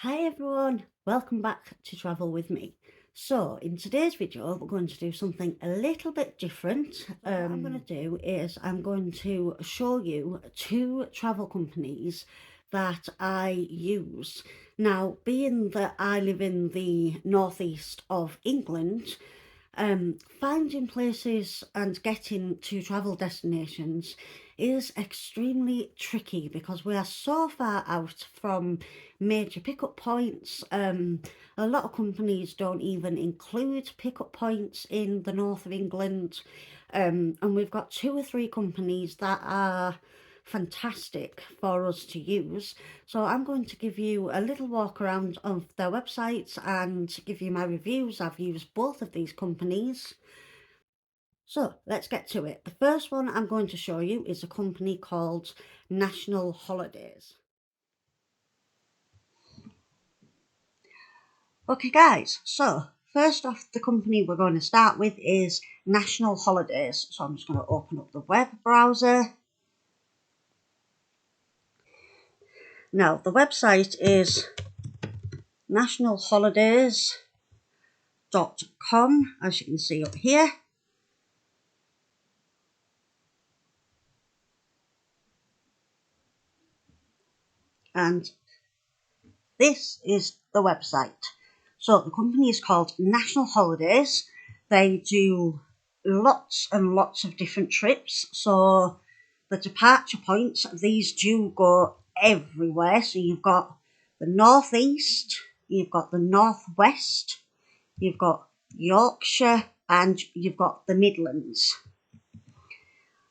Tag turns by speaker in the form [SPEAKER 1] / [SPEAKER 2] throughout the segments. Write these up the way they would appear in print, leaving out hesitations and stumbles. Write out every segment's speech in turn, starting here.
[SPEAKER 1] Hi everyone, welcome back to Travel With Me. So in today's video we're going to do something a little bit different. What I'm going to do is I'm going to show you two travel companies that I use. Now, being that I live in the northeast of England, finding places and getting to travel destinations is extremely tricky because we are so far out from major pickup points. A lot of companies don't even include pickup points in the north of England, and we've got two or three companies that are fantastic for us to use. So I'm going to give you a little walk around of their websites and give you my reviews. I've used both of these companies. So let's get to it. The first one I'm going to show you is a company called National Holidays. Okay guys, so first off, the company we're going to start with is National Holidays. So I'm just going to open up the web browser. Now the website is nationalholidays.com, as you can see up here. And this is the website. So the company is called National Holidays. They do lots and lots of different trips. So the departure points, these do go everywhere. So you've got the northeast, you've got the northwest, you've got Yorkshire, and you've got the Midlands.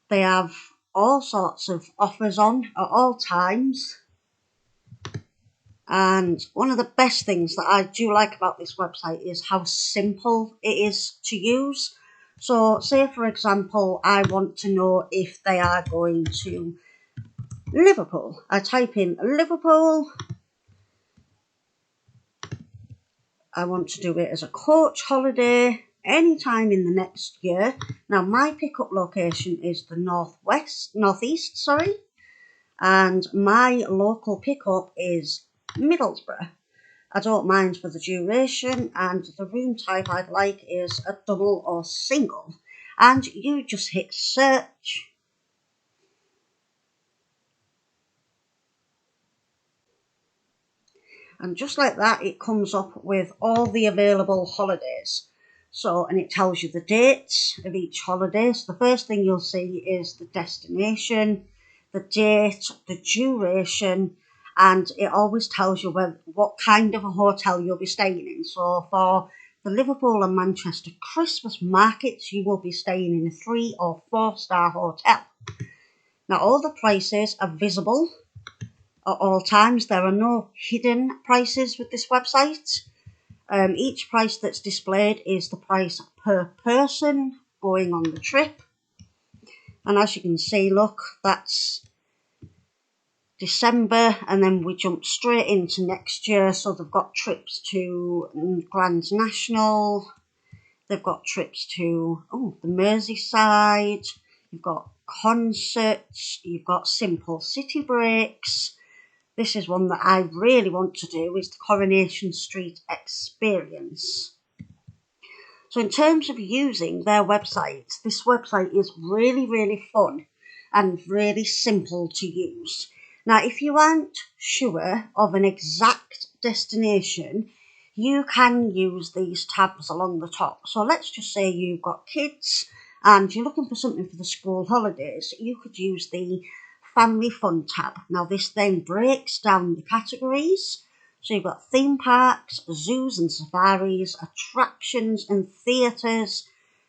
[SPEAKER 1] They have all sorts of offers on at all times. And one of the best things that I do like about this website is how simple it is to use. So say for example, I want to know if they are going to Liverpool. I type in Liverpool. I want to do it as a coach holiday anytime in the next year. Now my pickup location is the northeast, and my local pickup is Middlesbrough. I don't mind for the duration, and the room type I'd like is a double or single. And you just hit search. And just like that, it comes up with all the available holidays. So, and it tells you the dates of each holiday. So the first thing you'll see is the destination, the date, the duration, and it always tells you what kind of a hotel you'll be staying in. So for the Liverpool and Manchester Christmas markets, you will be staying in a 3 or 4-star hotel. Now all the prices are visible at all times. There are no hidden prices with this website. Each price that's displayed is the price per person going on the trip. And as you can see, look, that's December, and then we jump straight into next year. So they've got trips to Grand National, they've got trips to the Merseyside, you've got concerts, you've got simple city breaks. This is one that I really want to do, is the Coronation Street Experience. So in terms of using their website, this website is really, really fun and really simple to use. Now, if you aren't sure of an exact destination, you can use these tabs along the top. So let's just say you've got kids and you're looking for something for the school holidays. You could use the Family Fun tab. Now, this then breaks down the categories. So you've got theme parks, zoos and safaris, attractions and theatres.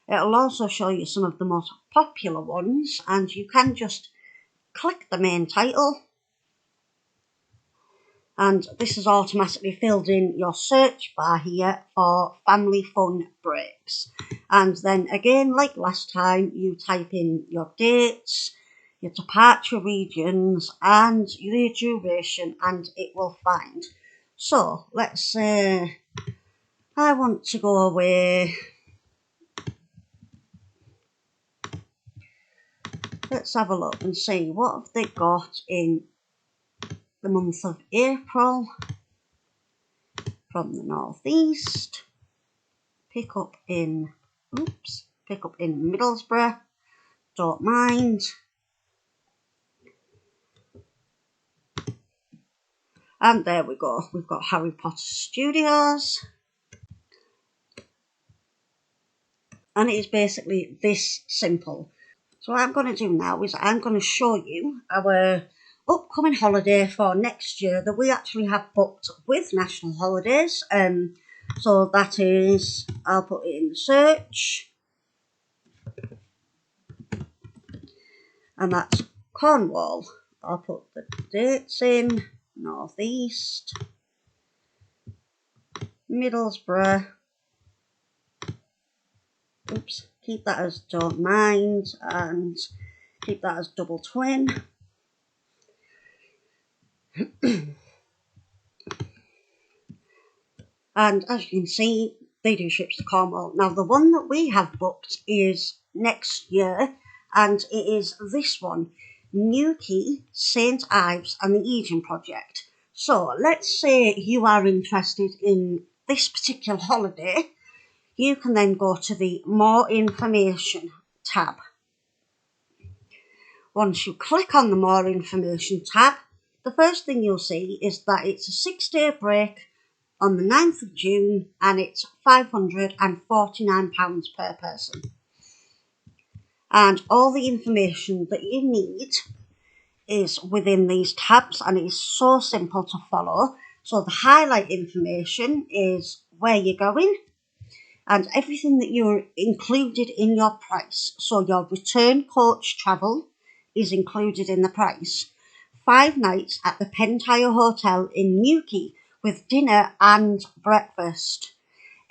[SPEAKER 1] It'll also show you some of the most popular ones, and you can just click the main title, and this is automatically filled in your search bar here for Family Fun breaks. And then again, like last time, you type in your dates, your departure regions, and your duration, and it will find. So let's say I want to go away. Let's have a look and see what have they got in the month of April. from the northeast, pick up in Middlesbrough, don't mind. And there we go, we've got Harry Potter Studios. And it is basically this simple. So what I'm going to do now is I'm going to show you our upcoming holiday for next year that we actually have booked with national holidays. So that is, I'll put it in the search, and that's Cornwall. I'll put the dates in, northeast, Middlesbrough, oops, keep that as don't mind, and keep that as double twin. And as you can see, they do trips to Cornwall. Now, the one that we have booked is next year, and it is this one, Newquay, St Ives and the Eden Project. So, let's say you are interested in this particular holiday. You can then go to the More Information tab. Once you click on the More Information tab, the first thing you'll see is that it's a 6-day break on the 9th of June, and it's £549 per person. And all the information that you need is within these tabs, and it is so simple to follow. So the highlight information is where you're going and everything that you're included in your price. So your return coach travel is included in the price. 5 nights at the Pentire Hotel in Newquay with dinner and breakfast.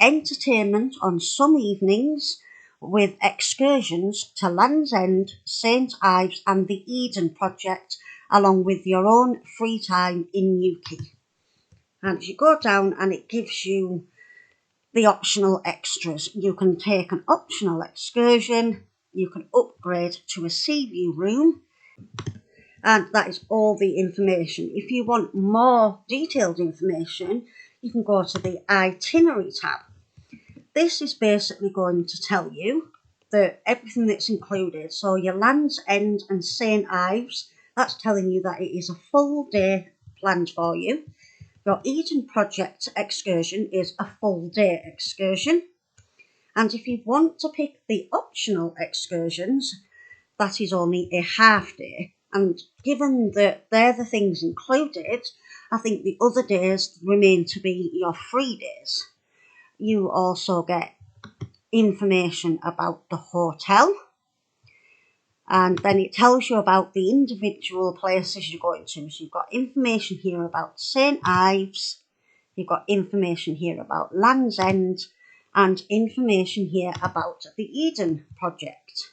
[SPEAKER 1] Entertainment on some evenings with excursions to Land's End, St Ives and the Eden Project, along with your own free time in Newquay. And you go down and it gives you the optional extras. You can take an optional excursion, you can upgrade to a sea view room, and that is all the information. If you want more detailed information, you can go to the itinerary tab. This is basically going to tell you that everything that's included. So your Land's End and St Ives, that's telling you that it is a full day planned for you. Your Eden Project excursion is a full day excursion. And if you want to pick the optional excursions, that is only a half day. And given that they're the things included, I think the other days remain to be your free days. You also get information about the hotel, and then it tells you about the individual places you're going to. So you've got information here about St Ives, you've got information here about Land's End, and information here about the Eden Project.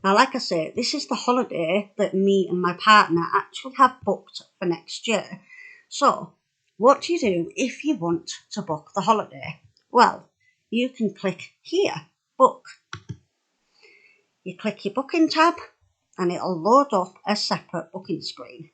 [SPEAKER 1] Now, like I say, this is the holiday that me and my partner actually have booked for next year. So, what do you do if you want to book the holiday? Well, you can click here, book. You click your booking tab and it'll load up a separate booking screen.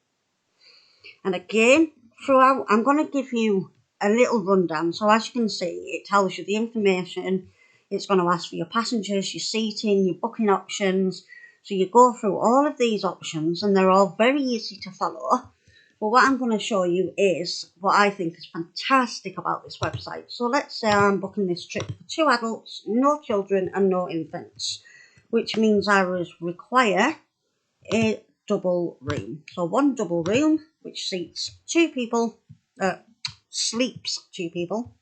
[SPEAKER 1] And again, throughout, I'm going to give you a little rundown. So as you can see, it tells you the information. It's going to ask for your passengers, your seating, your booking options. So you go through all of these options and they're all very easy to follow. But what I'm going to show you is what I think is fantastic about this website. So let's say I'm booking this trip for 2 adults, no children and no infants, which means I would require a double room. So 1 double room, which seats 2 people, sleeps 2 people.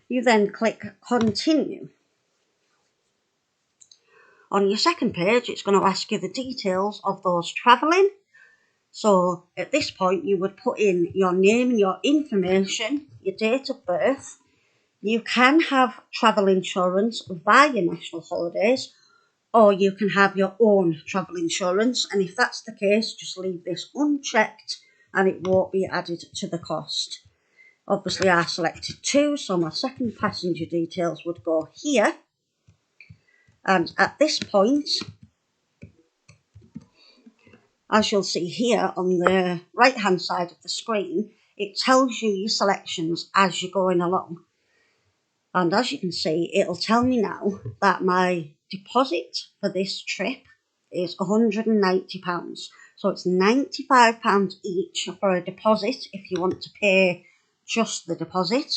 [SPEAKER 1] You then click continue. On your second page, it's going to ask you the details of those travelling. So at this point, you would put in your name and your information, your date of birth. You can have travel insurance via national holidays, or you can have your own travel insurance. And if that's the case, just leave this unchecked and it won't be added to the cost. Obviously, I selected 2, so my second passenger details would go here. And at this point, as you'll see here on the right hand side of the screen, it tells you your selections as you're going along. And as you can see, it'll tell me now that my deposit for this trip is £190. So it's £95 each for a deposit if you want to pay just the deposit,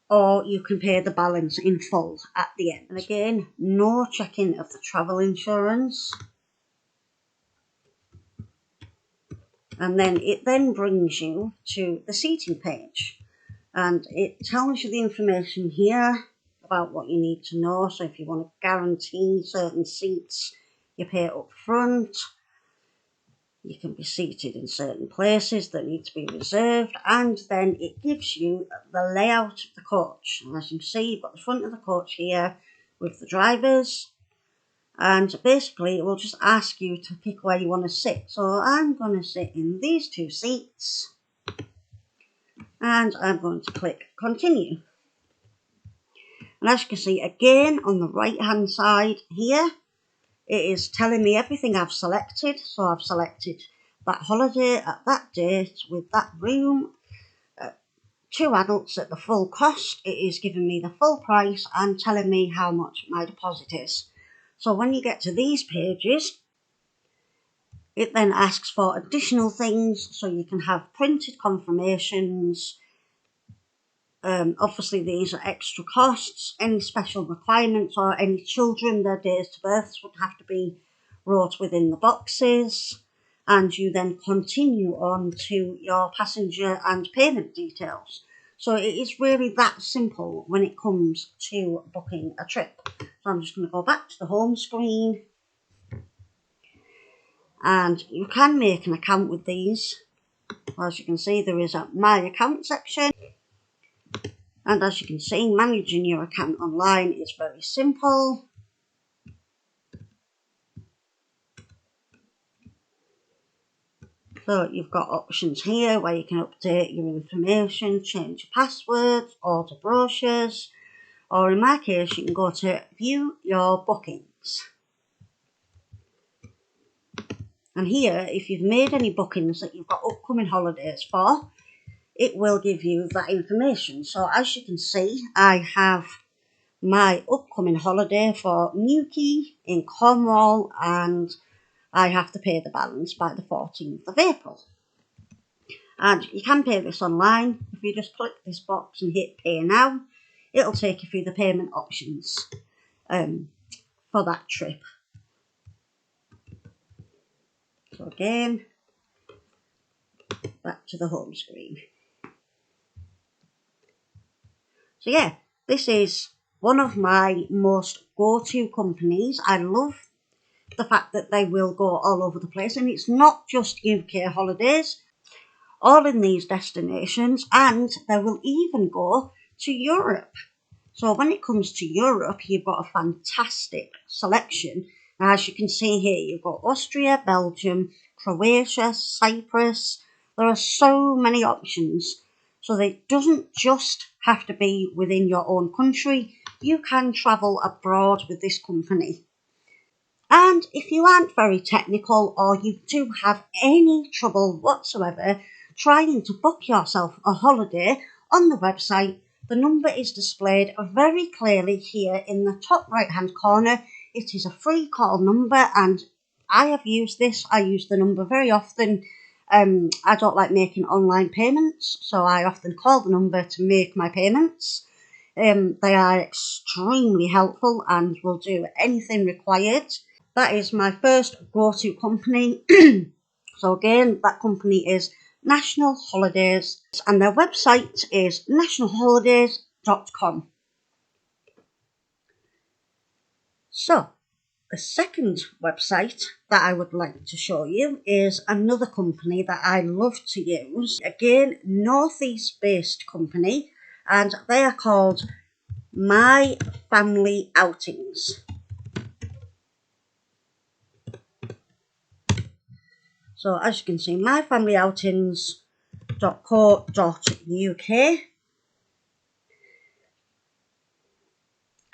[SPEAKER 1] or you can pay the balance in full at the end. And again, no checking of the travel insurance. And then it then brings you to the seating page. And it tells you the information here about what you need to know. So if you want to guarantee certain seats, you pay up front. You can be seated in certain places that need to be reserved. And then it gives you the layout of the coach. And as you can see, you've got the front of the coach here with the drivers. And basically, it will just ask you to pick where you want to sit. So I'm going to sit in these two seats. And I'm going to click continue. And as you can see, again, on the right hand side here, it is telling me everything I've selected. So I've selected that holiday at that date with that room, 2 adults at the full cost. It is giving me the full price and telling me how much my deposit is. So when you get to these pages, it then asks for additional things, so you can have printed confirmations. Obviously these are extra costs. Any special requirements or any children, their days to births would have to be wrote within the boxes, and you then continue on to your passenger and payment details. So it is really that simple when it comes to booking a trip. So I'm just going to go back to the home screen, and you can make an account with these. As you can see, there is a My Account section. And as you can see, managing your account online is very simple. So you've got options here where you can update your information, change your passwords, order brochures, or in my case, you can go to view your bookings. And here, if you've made any bookings that you've got upcoming holidays for, it will give you that information. So as you can see, I have my upcoming holiday for Newquay in Cornwall, and I have to pay the balance by the 14th of April. And you can pay this online. If you just click this box and hit pay now, it'll take you through the payment options for that trip. So again, back to the home screen. So yeah, this is one of my most go-to companies. I love the fact that they will go all over the place, and it's not just UK holidays, all in these destinations, and they will even go to Europe. So when it comes to Europe, you've got a fantastic selection. As you can see here, you've got Austria, Belgium, Croatia, Cyprus. There are so many options. So it doesn't just have to be within your own country. You can travel abroad with this company. And if you aren't very technical, or you do have any trouble whatsoever trying to book yourself a holiday on the website, the number is displayed very clearly here in the top right hand corner. It is a free call number, and I have used this. I use the number very often. I don't like making online payments, so I often call the number to make my payments. They are extremely helpful and will do anything required. That is my first go-to company. So again, that company is National Holidays, and their website is nationalholidays.com. So the second website that I would like to show you is another company that I love to use. Again, Northeast based company, and they are called My Family Outings. So as you can see, myfamilyoutings.co.uk,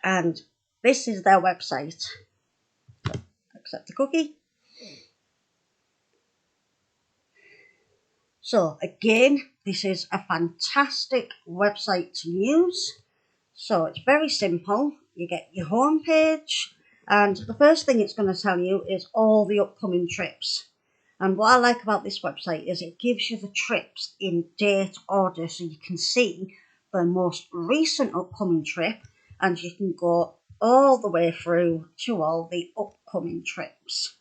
[SPEAKER 1] and this is their website. Accept the cookie. So again, this is a fantastic website to use. So it's very simple. You get your home page, and the first thing it's going to tell you is all the upcoming trips. And what I like about this website is it gives you the trips in date order, so you can see the most recent upcoming trip, and you can go all the way through to all the upcoming trips.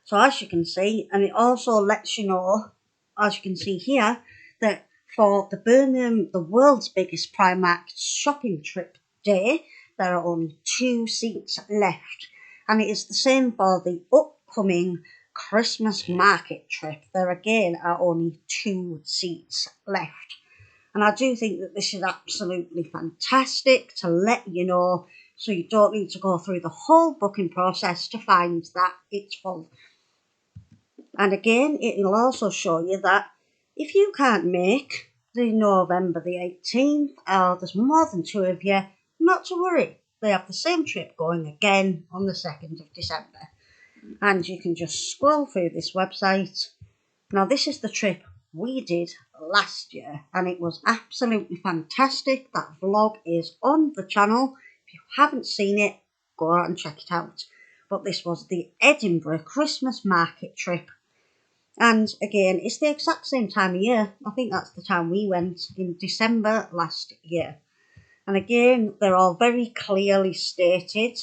[SPEAKER 1] So as you can see, and it also lets you know, as you can see here, that for the Birmingham, the world's biggest Primark shopping trip day, there are only 2 seats left. And it is the same for the upcoming Christmas market trip. There again are only 2 seats left. And I do think that this is absolutely fantastic to let you know, so you don't need to go through the whole booking process to find that it's full. And again, it'll also show you that if you can't make the November the 18th, or there's more than 2 of you, not to worry. They have the same trip going again on the 2nd of December. And you can just scroll through this website. Now, this is the trip we did last year, and it was absolutely fantastic. That vlog is on the channel. If you haven't seen it, go out and check it out. But this was the Edinburgh Christmas market trip. And again, it's the exact same time of year. I think that's the time we went, in December last year. And again, they're all very clearly stated.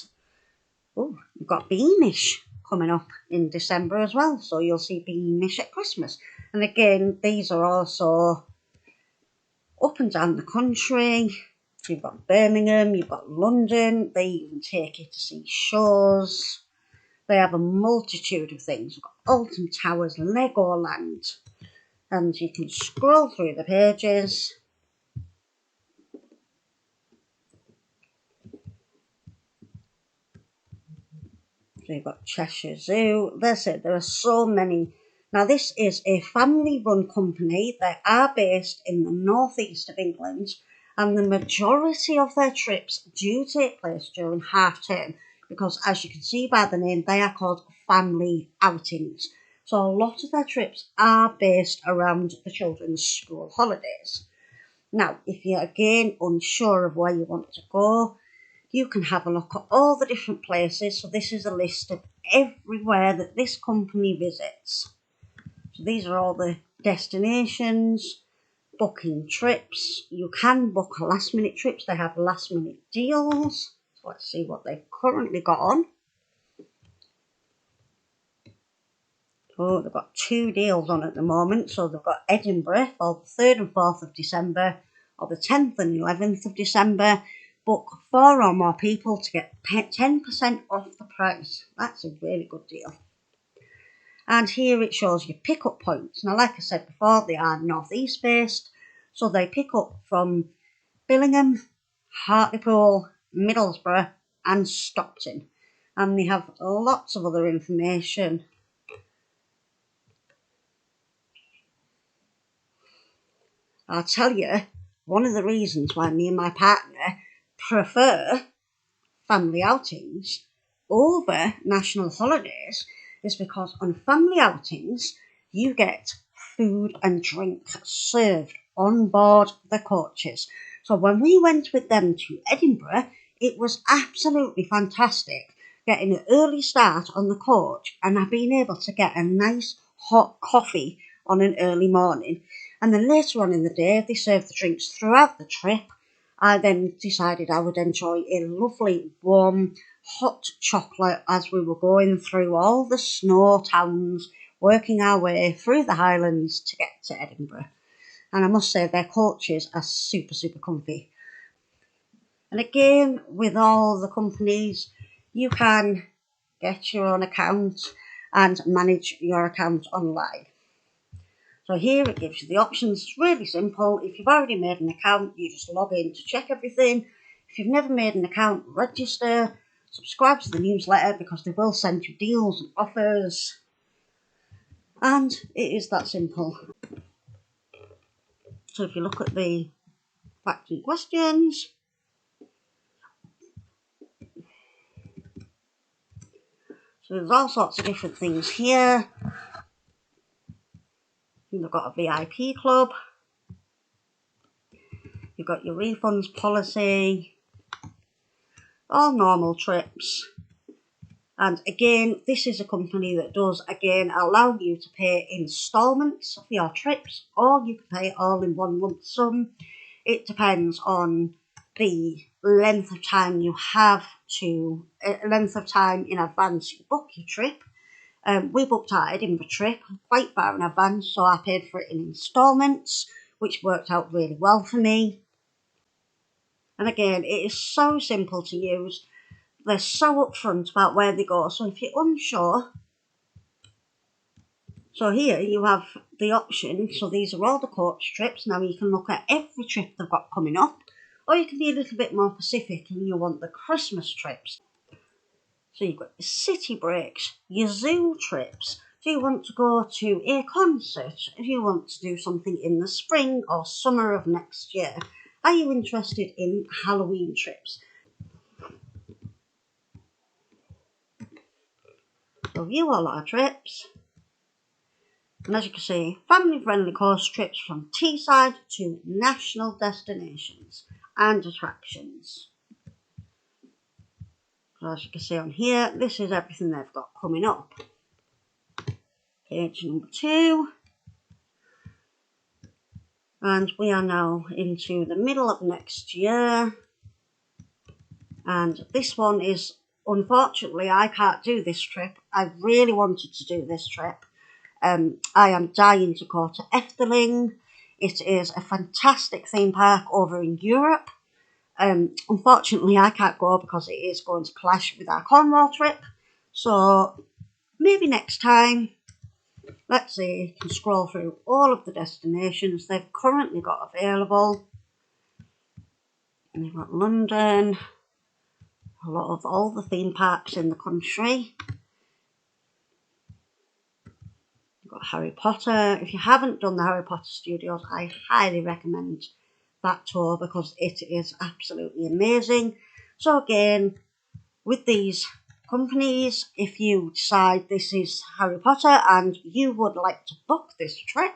[SPEAKER 1] Oh, you've got Beamish coming up in December as well. So you'll see Beamish at Christmas. And again, these are also up and down the country. You've got Birmingham, you've got London. They even take you to see shows. They have a multitude of things. We've got Alton Towers, Legoland, and you can scroll through the pages. So you've got Cheshire Zoo. That's it. There are so many. Now, this is a family-run company. They are based in the northeast of England, and the majority of their trips do take place during half term, because as you can see by the name, they are called family outings. So a lot of their trips are based around the children's school holidays. Now, if you're again unsure of where you want to go, you can have a look at all the different places. So this is a list of everywhere that this company visits. So these are all the destinations, booking trips. You can book last minute trips. They have last minute deals. So let's see what they've currently got on. Oh, they've got 2 deals on at the moment. So they've got Edinburgh for the 3rd and 4th of December, or the 10th and 11th of December. Book 4 or more people to get 10% off the price. That's a really good deal. And here it shows you pick-up points. Now, like I said before, they are northeast based. So they pick up from Billingham, Hartlepool, Middlesbrough and Stockton. And they have lots of other information. I'll tell you, one of the reasons why me and my partner prefer family outings over national holidays is because on family outings you get food and drink served on board the coaches. So when we went with them to Edinburgh, it was absolutely fantastic getting an early start on the coach and being able to get a nice hot coffee on an early morning. And then later on in the day, they served the drinks throughout the trip. I then decided I would enjoy a lovely warm hot chocolate as we were going through all the snow towns, working our way through the Highlands to get to Edinburgh. And I must say their coaches are super, super comfy. And again, with all the companies, you can get your own account and manage your account online. So here it gives you the options. It's really simple. If you've already made an account, you just log in to check everything. If you've never made an account, register, subscribe to the newsletter because they will send you deals and offers. And it is that simple. So if you look at the facts and questions, so there's all sorts of different things here. They've got a VIP club. You've got your refunds policy. All normal trips. And again, this is a company that does, again, allow you to pay instalments for your trips, or you can pay it all in one lump sum. It depends on the length of time you have to, length of time in advance you book your trip. We booked our Edinburgh trip quite far in advance, so I paid for it in instalments, which worked out really well for me. And again, it is so simple to use. They're so upfront about where they go. So if you're unsure, so here you have the option. So these are all the coach trips. Now you can look at every trip they've got coming up, or you can be a little bit more specific and you want the Christmas trips. So you've got your city breaks, your zoo trips. Do you want to go to a concert? If you want to do something in the spring or summer of next year, are you interested in Halloween trips? So view all our trips. And as you can see, family-friendly course trips from Teesside to national destinations and attractions. So as you can see on here, this is everything they've got coming up. Page number 2. And we are now into the middle of next year. And this one is, unfortunately, I can't do this trip. I really wanted to do this trip. I am dying to go to Efteling. It is a fantastic theme park over in Europe. Unfortunately, I can't go because it is going to clash with our Cornwall trip. So maybe next time. Let's see, you can scroll through all of the destinations they've currently got available. And they've got London, a lot of all the theme parks in the country. You've got Harry Potter. If you haven't done the Harry Potter Studios, I highly recommend that tour because it is absolutely amazing. So again, with these companies, if you decide this is Harry Potter and you would like to book this trip,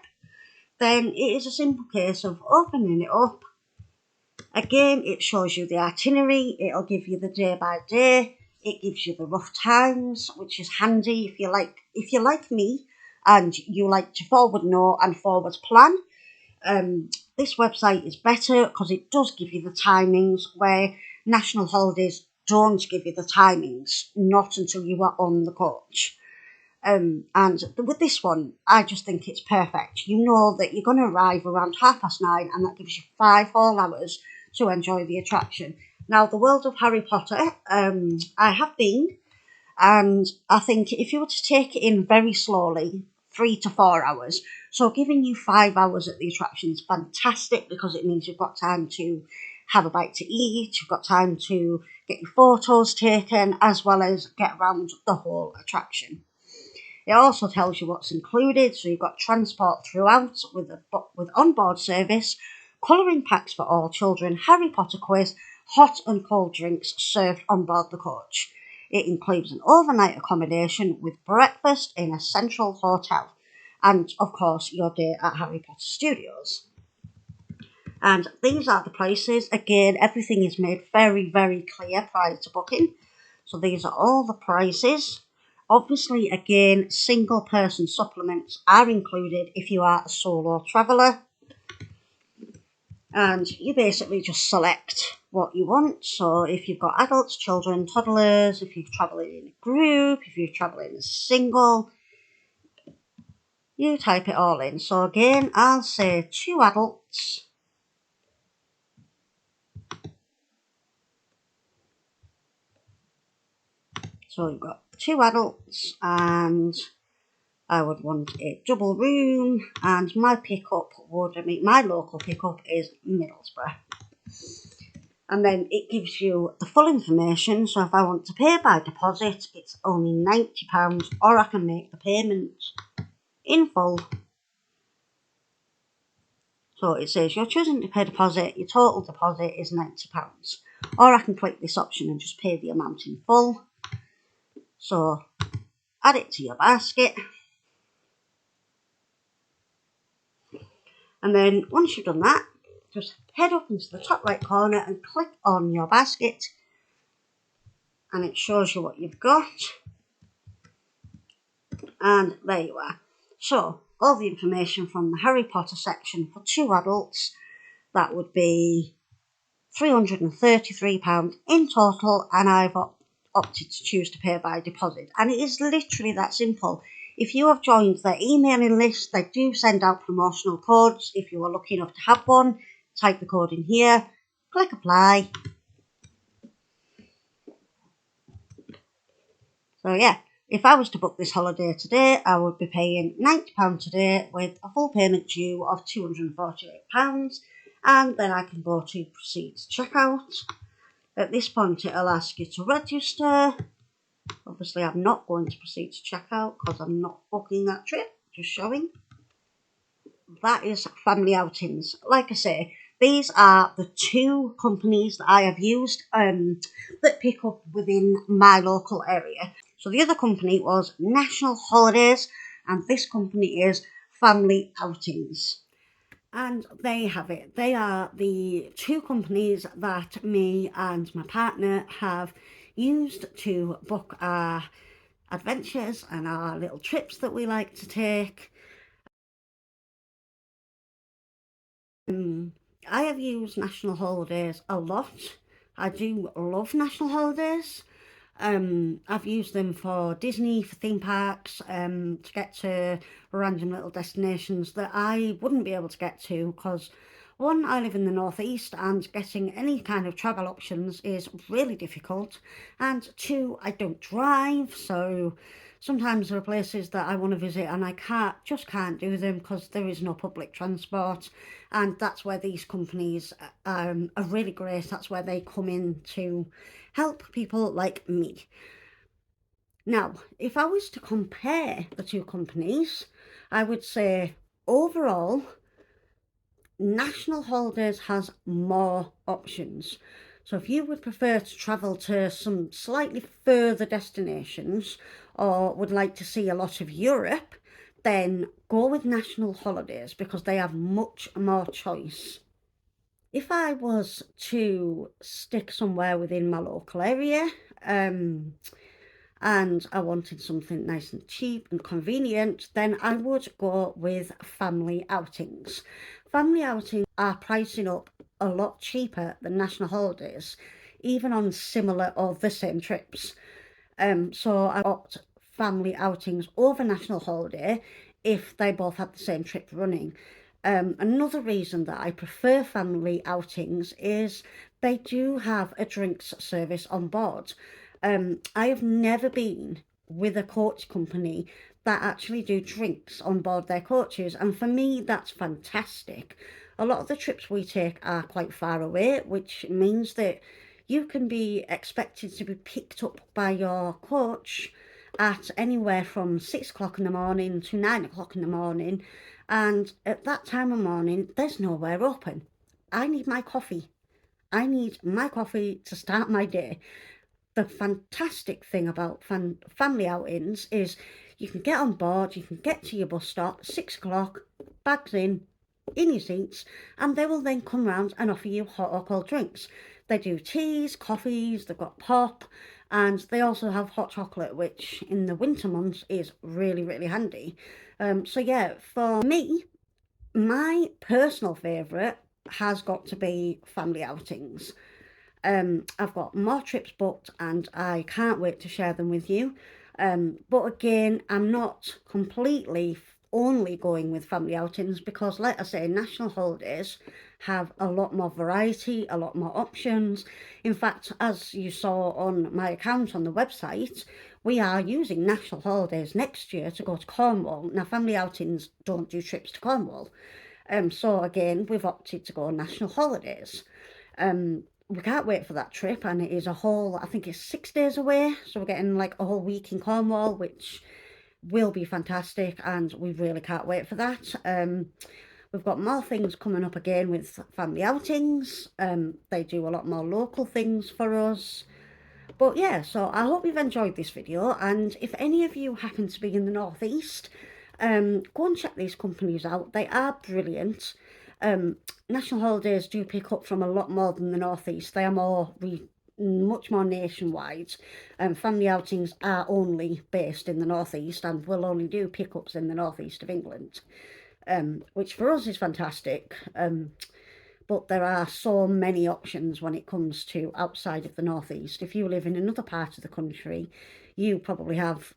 [SPEAKER 1] then it is a simple case of opening it up. Again, it shows you the itinerary, it'll give you the day by day, it gives you the rough times, which is handy if you like me and you like to forward know and forward plan. This website is better because it does give you the timings, where national holidays don't give you the timings, not until you are on the coach. And with this one, I just think it's perfect. You know that you're going to arrive around 9:30, and that gives you 5 whole hours to enjoy the attraction. Now, the world of Harry Potter, I have been, and I think if you were to take it in very slowly, 3 to 4 hours, so giving you 5 hours at the attraction is fantastic because it means you've got time to have a bite to eat, you've got time to get your photos taken, as well as get around the whole attraction. It also tells you what's included, so you've got transport throughout with onboard service, colouring packs for all children, Harry Potter quiz, hot and cold drinks served on board the coach. It includes an overnight accommodation with breakfast in a central hotel, and of course your day at Harry Potter Studios. And these are the prices. Again, everything is made very, very clear prior to booking. So these are all the prices. Obviously, again, single person supplements are included if you are a solo traveller. And you basically just select what you want. So if you've got adults, children, toddlers, if you're travelling in a group, if you're travelling as single, you type it all in. So again, I'll say 2 adults. So you've got 2 adults, and I would want a double room, and my local pickup is Middlesbrough. And then it gives you the full information. So if I want to pay by deposit, it's only £90, or I can make the payment in full. So it says you're choosing to pay deposit, your total deposit is £90. Or I can click this option and just pay the amount in full. So add it to your basket. And then once you've done that, just head up into the top right corner and click on your basket, and it shows you what you've got. And there you are. So all the information from the Harry Potter section for 2 adults, that would be £333 in total, and I've opted to choose to pay by deposit. And it is literally that simple. If you have joined their emailing list, they do send out promotional codes. If you are lucky enough to have one, type the code in here, click apply. So yeah, if I was to book this holiday today, I would be paying £90 today with a full payment due of £248, and then I can go to proceed to checkout. At this point, it'll ask you to register. Obviously, I'm not going to proceed to checkout because I'm not booking that trip, just showing. That is Family Outings. Like I say, these are the 2 companies that I have used that pick up within my local area. So the other company was National Holidays, and this company is Family Outings. And there you have it. They are the 2 companies that me and my partner have used to book our adventures and our little trips that we like to take. I have used National Holidays a lot. I do love National Holidays. I've used them for Disney, for theme parks, to get to random little destinations that I wouldn't be able to get to because, one, I live in the northeast and getting any kind of travel options is really difficult, and 2, I don't drive, so sometimes there are places that I want to visit and I just can't do them because there is no public transport, and that's where these companies are really great. That's where they come in to help people like me. Now, if I was to compare the 2 companies, I would say overall, National Holidays has more options. So if you would prefer to travel to some slightly further destinations or would like to see a lot of Europe, then go with National Holidays because they have much more choice. If I was to stick somewhere within my local area, and I wanted something nice and cheap and convenient, then I would go with Family Outings. Family Outings are pricing up a lot cheaper than National Holidays, even on similar or the same trips. So I opt Family Outings over National Holiday if they both have the same trip running. Another reason that I prefer Family Outings is they do have a drinks service on board. I have never been with a coach company that actually do drinks on board their coaches, and for me that's fantastic. A lot of the trips we take are quite far away, which means that you can be expected to be picked up by your coach at anywhere from 6 o'clock in the morning to 9 o'clock in the morning, and at that time of morning there's nowhere open. I need my coffee. I need my coffee to start my day. The fantastic thing about family outings is you can get on board, you can get to your bus stop, 6 o'clock, bags in your seats, and they will then come round and offer you hot or cold drinks. They do teas, coffees, they've got pop, and they also have hot chocolate, which in the winter months is really, really handy. So yeah, for me, my personal favourite has got to be Family Outings. I've got more trips booked and I can't wait to share them with you. But again, I'm not completely only going with Family Outings because, like I say, National Holidays have a lot more variety, a lot more options. In fact, as you saw on my account on the website, we are using National Holidays next year to go to Cornwall. Now, Family Outings don't do trips to Cornwall. So again, we've opted to go on National Holidays. We can't wait for that trip, and it is a whole, I think it's 6 days away, so we're getting like a whole week in Cornwall, which will be fantastic, and we really can't wait for that. We've got more things coming up again with Family Outings. They do a lot more local things for us. But yeah, so I hope you've enjoyed this video, and if any of you happen to be in the northeast, go and check these companies out. They are brilliant. National Holidays do pick up from a lot more than the North East. They are much more nationwide. Family Outings are only based in the North East and will only do pickups in the North East of England, which for us is fantastic. But there are so many options when it comes to outside of the North East. If you live in another part of the country, you probably have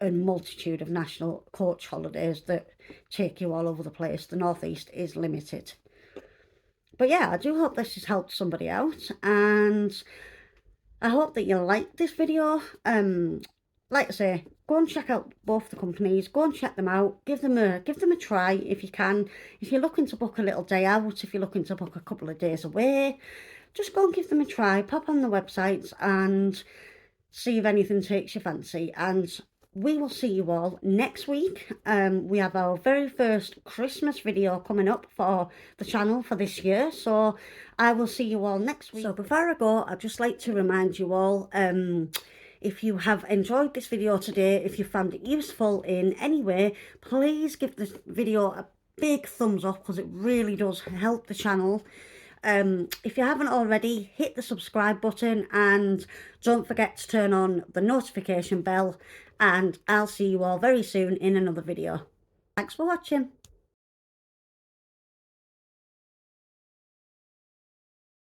[SPEAKER 1] a multitude of national coach holidays that take you all over the place. The North East is limited. But yeah, I do hope this has helped somebody out, and I hope that you liked this video. Like I say, go and check out both the companies. Go and check them out. Give them a try if you can. If you're looking to book a little day out, if you're looking to book a couple of days away, just go and give them a try. Pop on the websites and see if anything takes your fancy. And we will see you all next week. We have our very first Christmas video coming up for the channel for this year, so I will see you all next week. So before I go, I'd just like to remind you all, if you have enjoyed this video today, if you found it useful in any way, please give this video a big thumbs up, because it really does help the channel. If you haven't already, hit the subscribe button and don't forget to turn on the notification bell, and I'll see you all very soon in another video. Thanks for watching.